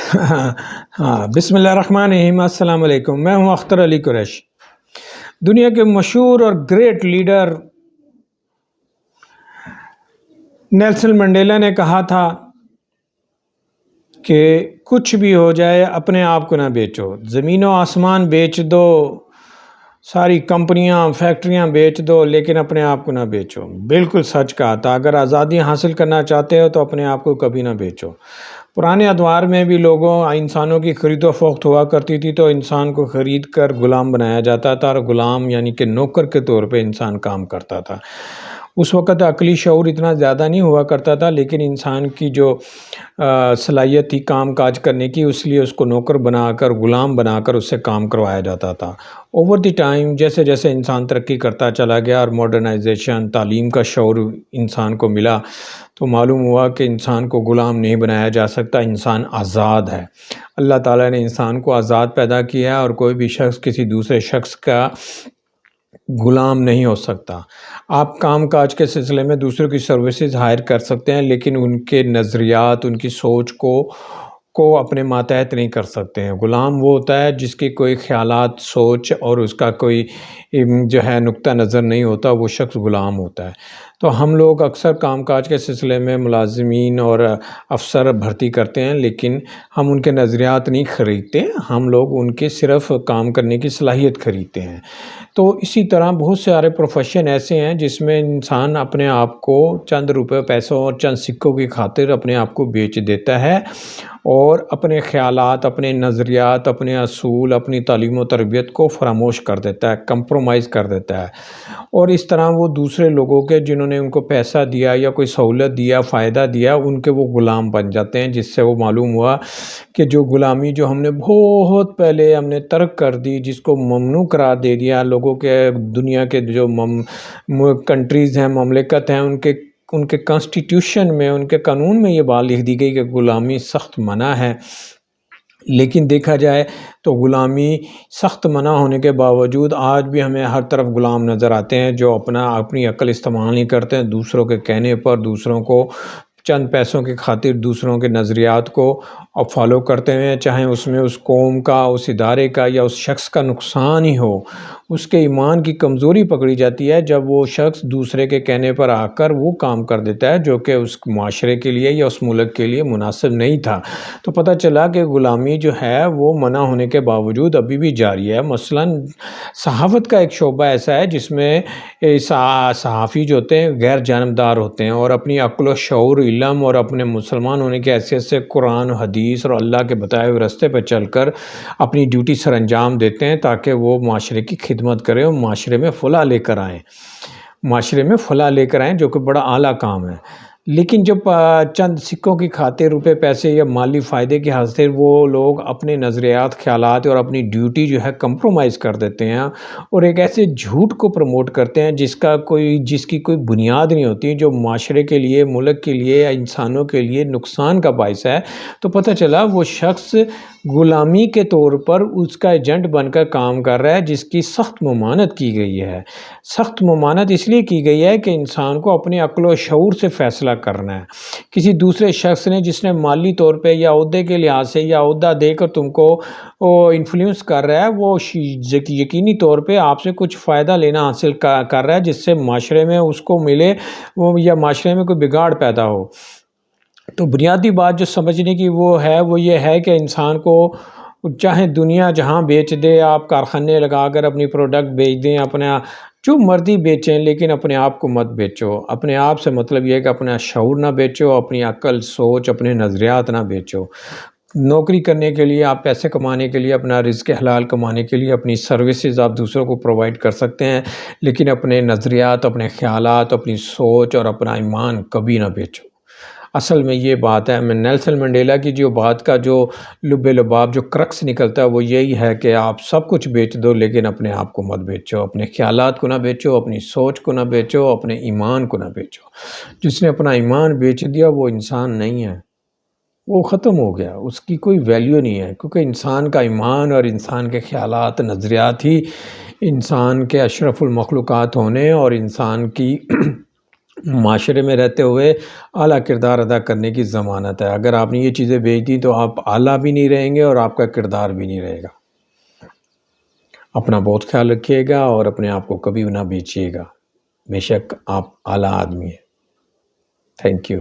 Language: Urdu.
ہاں، بسم اللہ الرحمن الرحیم۔ السلام علیکم، میں ہوں اختر علی قریشی۔ دنیا کے مشہور اور گریٹ لیڈر نیلسن منڈیلا نے کہا تھا کہ کچھ بھی ہو جائے اپنے آپ کو نہ بیچو، زمین و آسمان بیچ دو، ساری کمپنیاں فیکٹریاں بیچ دو، لیکن اپنے آپ کو نہ بیچو۔ بالکل سچ کہا تھا۔ اگر آزادی حاصل کرنا چاہتے ہو تو اپنے آپ کو کبھی نہ بیچو۔ پرانے ادوار میں بھی انسانوں کی خرید و فروخت ہوا کرتی تھی، تو انسان کو خرید کر غلام بنایا جاتا تھا، اور غلام یعنی کہ نوکر کے طور پہ انسان کام کرتا تھا۔ اس وقت عقلی شعور اتنا زیادہ نہیں ہوا کرتا تھا، لیکن انسان کی جو صلاحیت تھی کام کاج کرنے کی، اس لیے اس کو نوکر بنا کر، غلام بنا کر اس سے کام کروایا جاتا تھا۔ اوور دی ٹائم جیسے جیسے انسان ترقی کرتا چلا گیا اور ماڈرنائزیشن، تعلیم کا شعور انسان کو ملا، تو معلوم ہوا کہ انسان کو غلام نہیں بنایا جا سکتا، انسان آزاد ہے۔ اللہ تعالیٰ نے انسان کو آزاد پیدا کیا ہے، اور کوئی بھی شخص کسی دوسرے شخص کا غلام نہیں ہو سکتا۔ آپ کام کاج کے سلسلے میں دوسروں کی سروسز ہائر کر سکتے ہیں، لیکن ان کے نظریات، ان کی سوچ کو اپنے ماتحت نہیں کر سکتے ہیں۔ غلام وہ ہوتا ہے جس کی کوئی خیالات، سوچ اور اس کا کوئی نقطہ نظر نہیں ہوتا، وہ شخص غلام ہوتا ہے۔ تو ہم لوگ اکثر کام کاج کے سلسلے میں ملازمین اور افسر بھرتی کرتے ہیں، لیکن ہم ان کے نظریات نہیں خریدتے، ہم لوگ ان کے صرف کام کرنے کی صلاحیت خریدتے ہیں۔ تو اسی طرح بہت سارے پروفیشن ایسے ہیں جس میں انسان اپنے آپ کو چند روپے پیسوں اور چند سکوں کی خاطر اپنے آپ کو بیچ دیتا ہے، اور اپنے خیالات، اپنے نظریات، اپنے اصول، اپنی تعلیم و تربیت کو فراموش کر دیتا ہے، کمپرومائز کر دیتا ہے، اور اس طرح وہ دوسرے لوگوں کے جنہوں نے ان کو پیسہ دیا یا کوئی سہولت دیا، فائدہ دیا، ان کے وہ غلام بن جاتے ہیں، جس سے وہ معلوم ہوا کہ جو غلامی جو ہم نے بہت پہلے ہم نے ترک کر دی، جس کو ممنوع قرار دے دیا لوگوں کے، دنیا کے جو کنٹریز ہیں، مملکت ہیں، ان کے کانسٹیٹیوشن میں، ان کے قانون میں یہ بات لکھ دی گئی کہ غلامی سخت منع ہے۔ لیکن دیکھا جائے تو غلامی سخت منع ہونے کے باوجود آج بھی ہمیں ہر طرف غلام نظر آتے ہیں، جو اپنی عقل استعمال نہیں کرتے ہیں، دوسروں کے کہنے پر، دوسروں کو چند پیسوں کی خاطر دوسروں کے نظریات کو فالو کرتے ہیں، چاہے اس میں اس قوم کا، اس ادارے کا یا اس شخص کا نقصان ہی ہو۔ اس کے ایمان کی کمزوری پکڑی جاتی ہے جب وہ شخص دوسرے کے کہنے پر آ کر وہ کام کر دیتا ہے جو کہ اس معاشرے کے لیے یا اس ملک کے لیے مناسب نہیں تھا۔ تو پتہ چلا کہ غلامی جو ہے وہ منع ہونے کے باوجود ابھی بھی جاری ہے۔ مثلاً صحافت کا ایک شعبہ ایسا ہے جس میں صحافی جو ہوتے ہیں غیر جانبدار ہوتے ہیں، اور اپنی عقل و شعور، علم اور اپنے مسلمان ہونے کی حیثیت سے قرآن و حدیث اور اللہ کے بتائے ہوئے راستے پر چل کر اپنی ڈیوٹی سر انجام دیتے ہیں، تاکہ وہ معاشرے کی خدمت کریں اور معاشرے میں فلاح لے کر آئیں، جو کہ بڑا اعلیٰ کام ہے۔ لیکن جب چند سکوں کی خاطر، روپے پیسے یا مالی فائدے کی خاطر وہ لوگ اپنے نظریات، خیالات اور اپنی ڈیوٹی جو ہے کمپرومائز کر دیتے ہیں، اور ایک ایسے جھوٹ کو پروموٹ کرتے ہیں جس کی کوئی بنیاد نہیں ہوتی، جو معاشرے کے لیے، ملک کے لیے یا انسانوں کے لیے نقصان کا باعث ہے، تو پتہ چلا وہ شخص غلامی کے طور پر اس کا ایجنٹ بن کر کام کر رہا ہے، جس کی سخت ممانعت کی گئی ہے۔ سخت ممانعت اس لیے کی گئی ہے کہ انسان کو اپنے عقل و شعور سے فیصلہ کرنا ہے۔ کسی دوسرے شخص نے جس نے مالی طور پہ یا عہدے کے لحاظ سے یا عہدہ دے کر تم کو انفلوئنس کر رہا ہے، وہ یقینی طور پہ آپ سے کچھ فائدہ لینا حاصل کر رہا ہے، جس سے معاشرے میں اس کو ملے یا معاشرے میں کوئی بگاڑ پیدا ہو۔ تو بنیادی بات جو سمجھنے کی وہ یہ ہے کہ انسان کو چاہے دنیا جہاں بیچ دے، آپ کارخانے لگا کر اپنی پروڈکٹ بیچ دیں، اپنا جو مرضی بیچیں، لیکن اپنے آپ کو مت بیچو۔ اپنے آپ سے مطلب یہ ہے کہ اپنا شعور نہ بیچو، اپنی عقل، سوچ، اپنے نظریات نہ بیچو۔ نوکری کرنے کے لیے، آپ پیسے کمانے کے لیے، اپنا رزق حلال کمانے کے لیے اپنی سروسز آپ دوسروں کو پرووائڈ کر سکتے ہیں، لیکن اپنے نظریات، اپنے خیالات، اپنی سوچ اور اپنا ایمان کبھی نہ بیچو۔ اصل میں یہ بات ہے، میں نیلسن منڈیلا کی جو بات کا جو لب لباب، جو کرکس نکلتا ہے، وہ یہی ہے کہ آپ سب کچھ بیچ دو، لیکن اپنے آپ کو مت بیچو، اپنے خیالات کو نہ بیچو، اپنی سوچ کو نہ بیچو، اپنے ایمان کو نہ بیچو۔ جس نے اپنا ایمان بیچ دیا وہ انسان نہیں ہے، وہ ختم ہو گیا، اس کی کوئی ویلیو نہیں ہے، کیونکہ انسان کا ایمان اور انسان کے خیالات، نظریات ہی انسان کے اشرف المخلوقات ہونے اور انسان کی معاشرے میں رہتے ہوئے اعلیٰ کردار ادا کرنے کی ضمانت ہے۔ اگر آپ نے یہ چیزیں بیچ دیں تو آپ اعلیٰ بھی نہیں رہیں گے اور آپ کا کردار بھی نہیں رہے گا۔ اپنا بہت خیال رکھیے گا اور اپنے آپ کو کبھی نہ بیچیے گا، بے شک آپ اعلیٰ آدمی ہیں۔ Thank you.